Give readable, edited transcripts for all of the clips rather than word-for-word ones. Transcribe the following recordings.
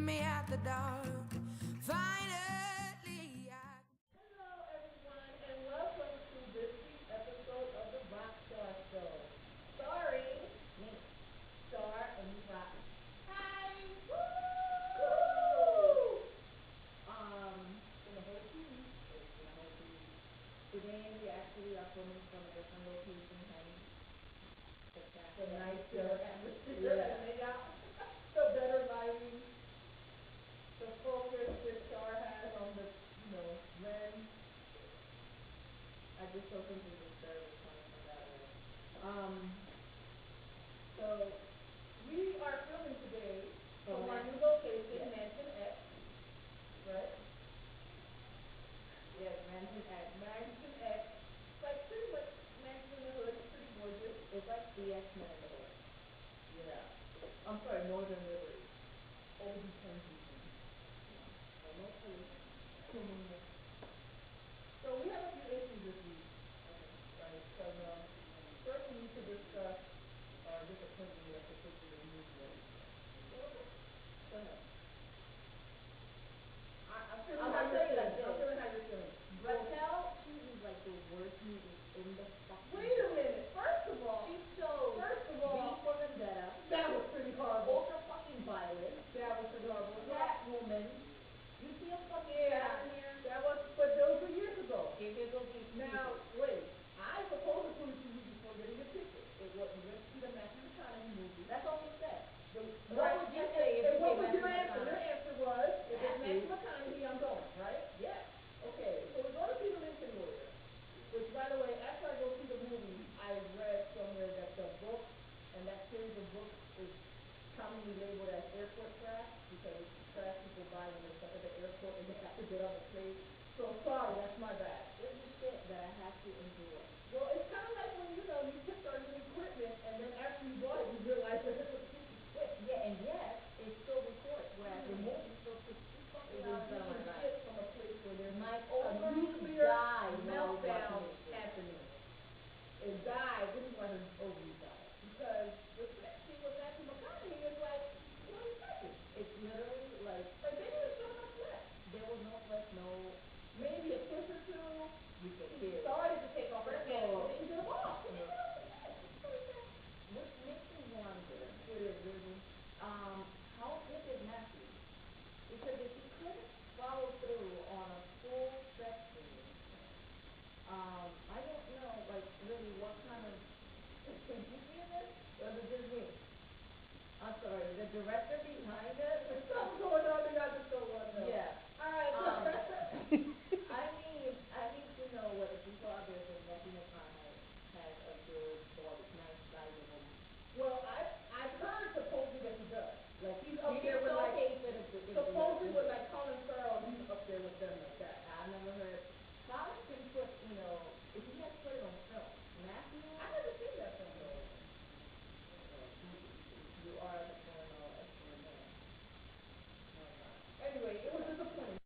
me at the door. Finally, Hello, everyone, and welcome to this week's episode of the RocChar Show, starring me, Char and Raq. Hi! Woo! It's been a whole 2 weeks. It's been a whole 2 weeks. Today, we actually are filming from a different location, honey. The nicer atmosphere, yeah. The better lighting, the focus that Char has on the, lens. I just so simply disturbed coming from that way. So we are filming today from our new location, Mansion X, right? Yes, Mansion X. Mansion X. It's like pretty much Mansion in the Hood. It's pretty gorgeous. It's like the X-Men in the Hood. Yeah. I'm sorry, Northern Liberty. Old Kensington. Yeah. Almost fully. So we have a few issues this week, right? Because first we need to discuss our disappointment with a particular news list. Go ahead. I'm feeling how you're feeling. I'm feeling how you're feeling. Raquel chooses like the worst movie in the fucking. Wait a minute. First of all, she chose V for Vendetta. That was pretty horrible. Ultra fucking violent. That was pretty horrible. Catwoman. You see a fucking cat in there? That was, but those were years ago. Now, wait. I proposed a 22 weeks before getting a ticket. It wasn't going to see the Matthew McConaughey movie. That's all you said. What would you say if what was your answer? Your answer was, if it's Matthew McConaughey, I'm going, right? Yes. Okay, so we're going to see The Lincoln Lawyer. Which, by the way, after I go see the movie, I read somewhere that the book and that series of books is commonly labeled as airport trash because trash people buy when they're stuck at the airport and they have to get on the plane. So sorry, that's my bad. It's the shit that I have to endure. Well, it's kind of like when you just start new equipment and then after you bought it, you realize that it was a piece of shit. Yeah, and yes, it still records. Whereas the movie still took 2 fucking hours out of my life. Shit from a place where there's a nuclear meltdown happening. And died. This is why her ovaries died. Because the sex scene with Matthew McConaughey is like 20 seconds. It's literally like they didn't show no flesh. There was no flesh, no. Maybe a kiss or two. We could hear. Started to take off her clothes. They didn't get them off. Which makes me wonder. It is, really. How good is Matthew? Because if he couldn't follow through on a full sex scene, I don't know, like, really what kind of. Can you see this? Or is it just me? I'm sorry, the director behind it? There's something going on that I just don't want to know. Yeah. Alright. I need to know whether people out there think Matthew McConaughey has a good body, nice sizable. Well, I've heard supposedly that he does. Like he's up there with like supposedly with like Colin Farrell, he's up there with them like that. I've never heard. Colin can put, if he has put it on film. Matthew, I never seen that film though. You are the porno expert man. No, I'm not. Anyway, it was disappointing.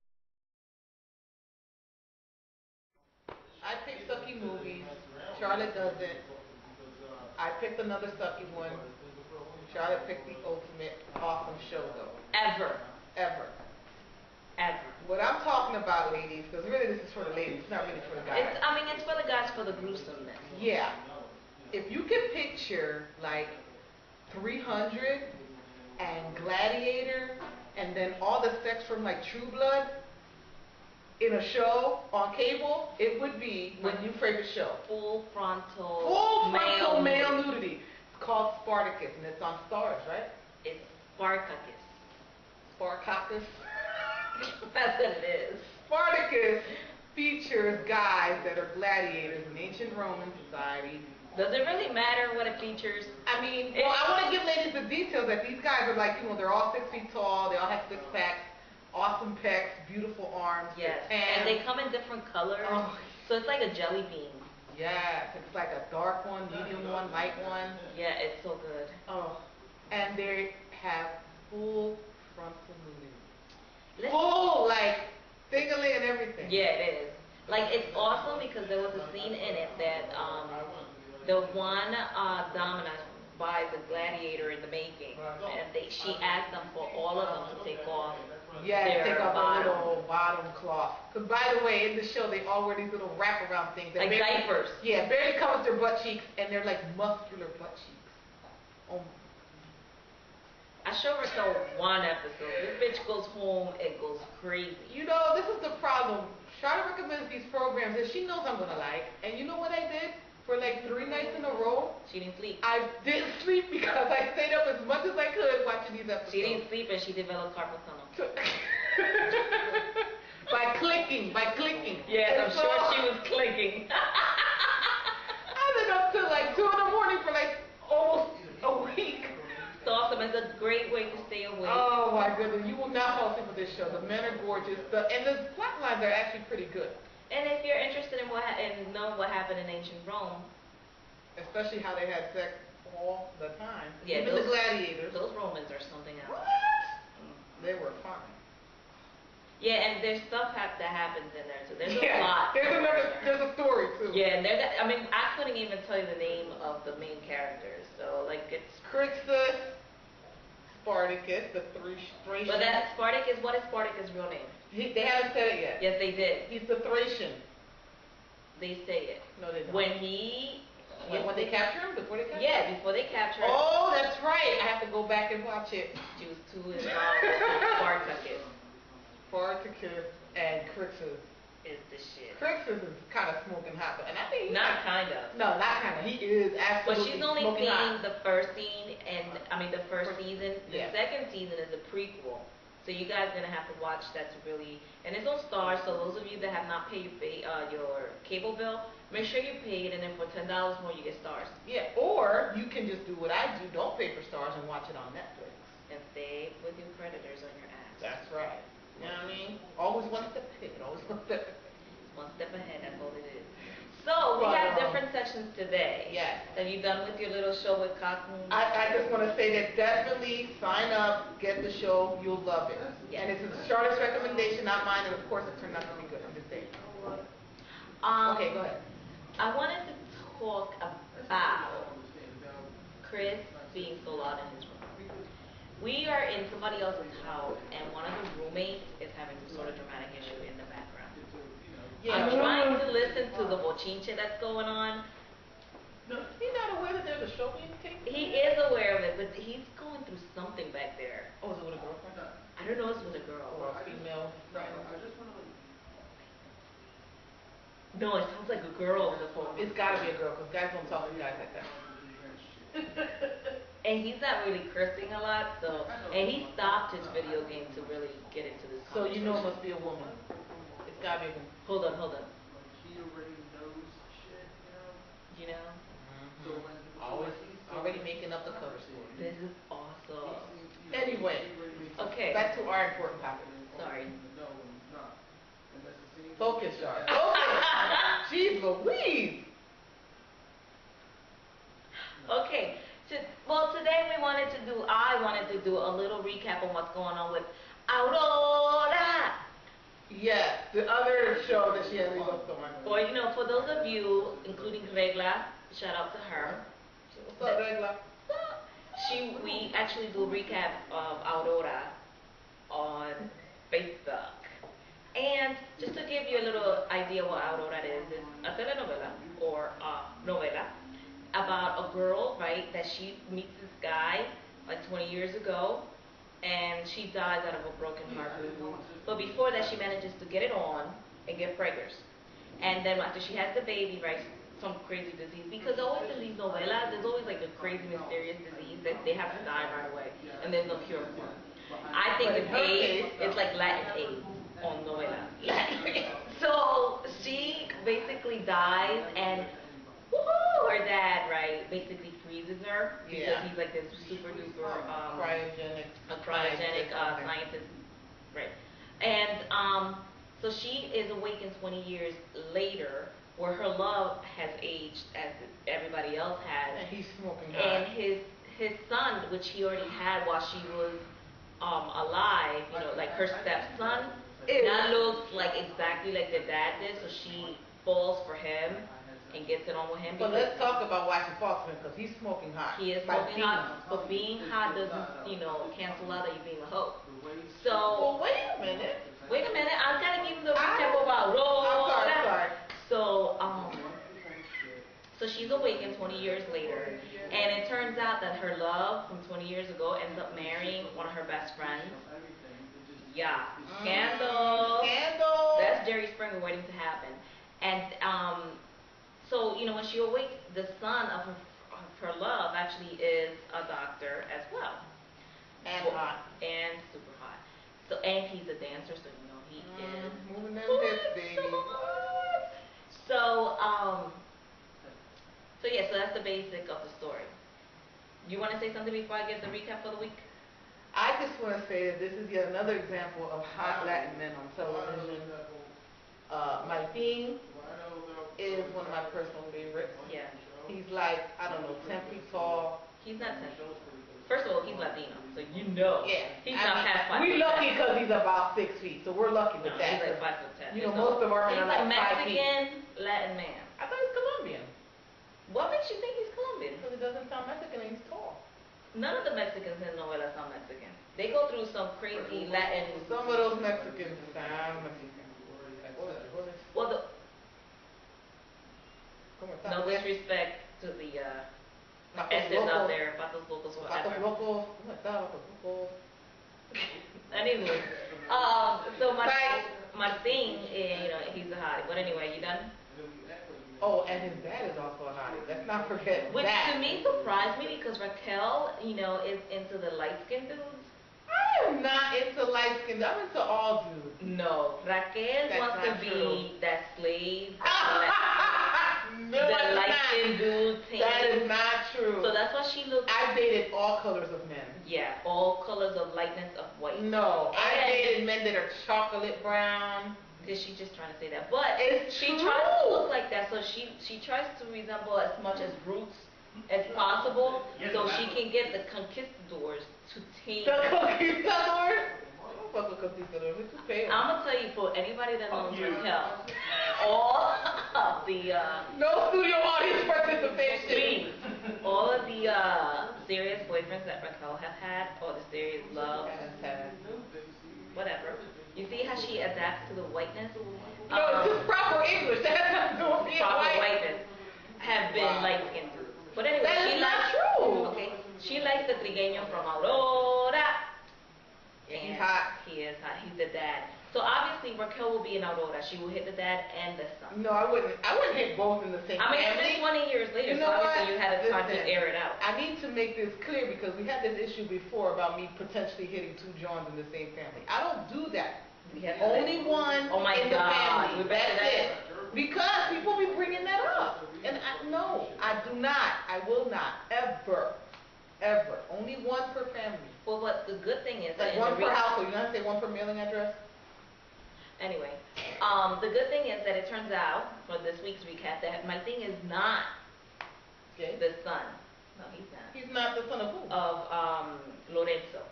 I pick sucky movies. Charlotte doesn't. I picked another sucky one. Charlotte picked the ultimate awesome show though. Ever. What I'm talking about, ladies, because really this is for the ladies, it's not really for the guys. It's for the guys for the gruesomeness. Yeah. If you can picture like 300 and Gladiator and then all the sex from like True Blood in a show on cable, it would be my new favorite show. Full frontal male nudity. It's called Spartacus and it's on Stars, right? It's Spartacus. Spartacus. That's what it is. Spartacus features guys that are gladiators in ancient Roman society. Does it really matter what it features? I mean, well, I want to give ladies the details that these guys are like, they're all 6 feet tall, they all have 6 packs, awesome pecs, beautiful arms. Yes, and they come in different colors, so it's like a jelly bean. Yes, it's like a dark one, medium one, light one. Yeah, it's so good. Oh, and they have full frontal nudity. Full, like, dingling and everything. Yeah, it is. Like, it's awesome because there was a scene in it that the one by the gladiator in the making, and she asked them for all of them to take off Yeah, their take off bottom. the little bottom cloth. Because by the way, in the show, they all wear these little wraparound things. That Like barely, diapers. Yeah, barely covers their butt cheeks, and they're like muscular butt cheeks. Oh. I show Raquel one episode. This bitch goes home and goes crazy. You know, this is the problem. Charlotte recommends these programs that she knows I'm gonna like, and you know what I did for like 3 nights in a row? She didn't sleep. I didn't sleep because I stayed up as much as I could watching these episodes. She didn't sleep and she developed carpal tunnel. by clicking. Yes, And I'm so, sure she was clicking. I've been up till like 2 in the morning for like almost a week. It's awesome. It's a great way to stay awake. Oh my goodness, you will not fall asleep with this show. The men are gorgeous, and the plot lines are actually pretty good. And if you're interested in knowing what happened in ancient Rome, Especially how they had sex all the time. yeah, Even those, the gladiators. those Romans are something else. What? They were fine. Yeah, and there's stuff that happens in there too. There's a Yeah, plot. there's a story too. Yeah, and I mean, I couldn't even tell you the name of the main characters. So like it's. Crixus, Spartacus, the Thracian. But that Spartacus. What is Spartacus' real name? They haven't said it yet. Yes, they did. He's the Thracian. They say it. No, they don't. When he. When they capture him? Before they capture him? Yeah, before they capture him. Oh, that's right. I have to go back and watch it. She was too involved with Spartacus. Spartacus and Crixus. Is the shit. Crixus is kind of smoking hot, and I think Not kind of. No, not kind of. He is But absolutely she's only smoking seen hot. the first scene, and I mean the first season. The Yeah. second season is a prequel, so you guys are gonna have to watch that to really. And it's on Stars, so those of you that have not paid your cable bill, make sure you pay it, and then for $10 more you get Stars. Yeah, or you can just do what I do. Don't pay for Stars and watch it on Netflix. And stay with your creditors on your ass. That's right. You know what I mean? Always one step ahead. Always one step ahead. One step ahead, that's all it is. So we have different sections today. Yes. Have you done with your little show with Cokness? I just want to say that definitely sign up, get the show, you'll love it. Yes. And it's Charlotte's recommendation, not mine, and of course it turned out to be good. I'm just saying. Okay, go ahead. I wanted to talk about Chris being so loud in his room. We are in somebody else's house, and one of the roommates is having some sort of dramatic issue in the background. Yeah. I'm trying to listen to the bochinche that's going on. No, he's not aware that there's a show being taken. He is aware of it, but he's going through something back there. Oh, is it with a girlfriend? I don't know if it's with a girl. Or a female friend? No, it sounds like a girl on the phone. It's gotta be a girl, because guys don't talk to guys like that. And he's not really cursing a lot, so, and he stopped his video game to really get into this. So you know it must be a woman. It's gotta be a woman. Hold on. He already knows shit, You know? So when Already making up the cover story. This is awesome. Anyway, Okay. back to our important topic. Sorry. No, he's not. And that's the same. Focus, Char. Focus. Jeez Louise. Okay. Well, today I wanted to do a little recap on what's going on with Aurora. Yes, the other show that she has what's going on. Or, you know, for those of you, including Regla, shout out to her. What's up, Regla? We actually do a recap of Aurora on Facebook. And just to give you a little idea what Aurora is a telenovela or a novela about a girl, right, that she meets this guy like 20 years ago, and she dies out of a broken heart. But before that, she manages to get it on and get preggers. And then after she has the baby, right, some crazy disease, because always in these novelas, there's always like a crazy mysterious disease that they have to die right away, and there's no cure for it. I think it's AIDS, it's like Latin AIDS on novela. So she basically dies, and woohoo, her dad, right, basically freezes her because he's like this super duper cryogenic scientist, right? And so she is awakened 20 years later, where her love has aged as everybody else has, And he's smoking and hot. his son, which he already had while she was alive, you know, like her stepson, now looks like exactly like the dad did, so she falls for him. and gets it on with him. But because let's talk about why she fought for him, because he's smoking hot. He is Like smoking hot, but being hot doesn't, cancel out that you being a hoe. So, Well, wait a minute. I've got to give you the recap about I'm sorry. So she's awakened 20 years later, and it turns out that her love from 20 years ago ends up marrying one of her best friends. Yeah, scandal. Scandal. That's Jerry Springer waiting to happen. And so when she awakes, the son of her love actually is a doctor as well. And hot. And super hot. So, and he's a dancer, so he is moving them hips, baby. So yeah, so that's the basic of the story. You want to say something before I give the recap for the week? I just want to say that this is yet another example of hot Latin men on television. Martin is one of my personal favorites. Yeah. He's like, I don't know, 10 feet tall. He's not 10 feet. First of all, he's Latino, so Yeah. he's not past 5 We're foot lucky 10. because he's about 6 feet, so we're lucky with that. He's like 5'10". Most of our men are like 5 feet. He's a Mexican Latin man. I thought he was Colombian. What makes you think he's Colombian? Because it doesn't sound Mexican and he's tall. None of the Mexicans in novelas sound Mexican. They go through some crazy Latin. Some of those Mexicans sound Mexican. Well, no disrespect to the S's out there, Patos Locos, whatever. Patos Locos. Oh my God, Patos Locos. Anyway, so Martin, he's a hottie. But anyway, you done? Oh, and his dad is also a hottie. Let's not forget Which that. to me surprised me because Raquel, is into the light-skinned dudes. I am not into light skin. I'm into all dudes. No, Raquel That's wants to not be true. that slave, No, the it's light-skinned dude. That is not true. So that's why she looks. I've dated all colors of men. Yeah, all colors of lightness of white. No, I've And- dated men that are chocolate brown. Is she just trying to say that? But It's she true. tries to look like that, so she tries to resemble as much as Roots as possible, so she can get the conquistadors to tame. The conquistador? I don't fuck with conquistador. We're too pale. I'm gonna tell you, for anybody that knows Raquel, all of the No studio audience participation. please, all of the serious boyfriends that Raquel have had, or the serious love, whatever. You see how she adapts to the whiteness? No, it's just proper English. That has nothing to do with being Proper white. whiteness have been light-skinned too. But anyway, That she is not likes. true. Okay, she likes the trigueño from Aurora. Yeah, he's And hot. He is hot. He's the dad. So obviously Raquel will be in Aurora. She will hit the dad and the son. No, I wouldn't hit both in the same I mean, family. it's 20 years later, You so know obviously what? you had a time to Listen, air it out. I need to make this clear because we had this issue before about me potentially hitting two Johns in the same family. I don't do that. We have Only one Oh my in the God, family. we better That's it. that. Because people be bringing that up. And no, I do not. I will not. Ever. Ever. Only one per family. Well, but the good thing is that Like in one the per household. You know how to say one per mailing address? Anyway, the good thing is that it turns out, for this week's recap, that my thing is not Okay. the son. No, he's not. He's not the son of who? Of Lorenzo.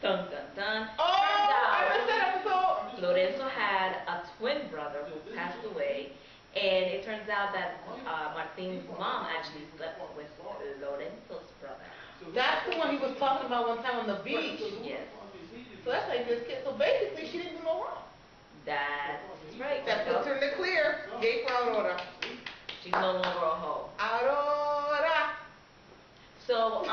Dun dun dun. Oh, Turns I out missed that episode. Lorenzo had a twin brother who passed away, and it turns out that Martin's mom actually slept with Lorenzo's brother. That's the one he was talking about one time on the beach. Yes, So that's like this kid. So basically, she didn't do no wrong. that's right. That puts her in the clear. Gay for Aurora. She's no longer a hoe. Aurora. So,